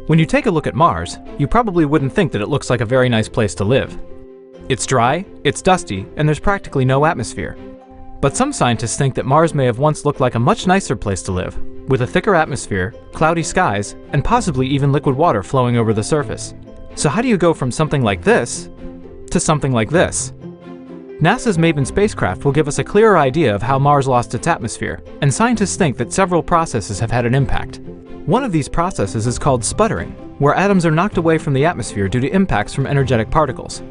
When you take a look at Mars, you probably wouldn't think that it looks like a very nice place to live. It's dry, it's dusty, and there's practically no atmosphere. But some scientists think that Mars may have once looked like a much nicer place to live, with a thicker atmosphere, cloudy skies, and possibly even liquid water flowing over the surface. So how do you go from something like this to something like this? NASA's MAVEN spacecraft will give us a clearer idea of how Mars lost its atmosphere, and scientists think that several processes have had an impact. One of these processes is called sputtering, where atoms are knocked away from the atmosphere due to impacts from energetic particles.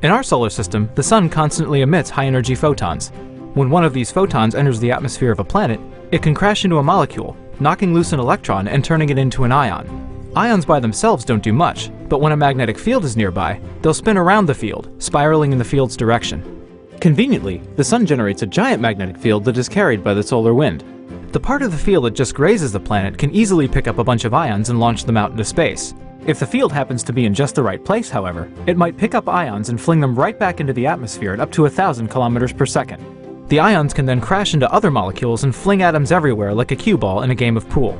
In our solar system, the sun constantly emits high-energy photons. When one of these photons enters the atmosphere of a planet, it can crash into a molecule, knocking loose an electron and turning it into an ion. Ions by themselves don't do much, but when a magnetic field is nearby, they'll spin around the field, spiraling in the field's direction. Conveniently, the sun generates a giant magnetic field that is carried by the solar wind. The part of the field that just grazes the planet can easily pick up a bunch of ions and launch them out into space. If the field happens to be in just the right place, however, it might pick up ions and fling them right back into the atmosphere at up to 1,000 kilometers per second. The ions can then crash into other molecules and fling atoms everywhere like a cue ball in a game of pool.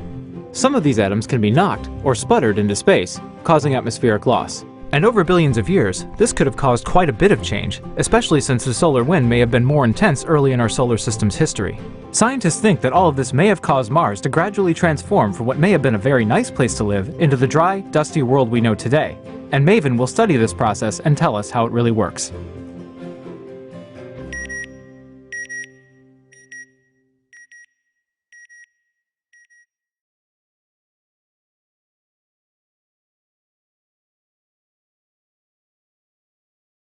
Some of these atoms can be knocked, or sputtered, into space, causing atmospheric loss. And over billions of years, this could have caused quite a bit of change, especially since the solar wind may have been more intense early in our solar system's history. Scientists think that all of this may have caused Mars to gradually transform from what may have been a very nice place to live into the dry, dusty world we know today. And MAVEN will study this process and tell us how it really works.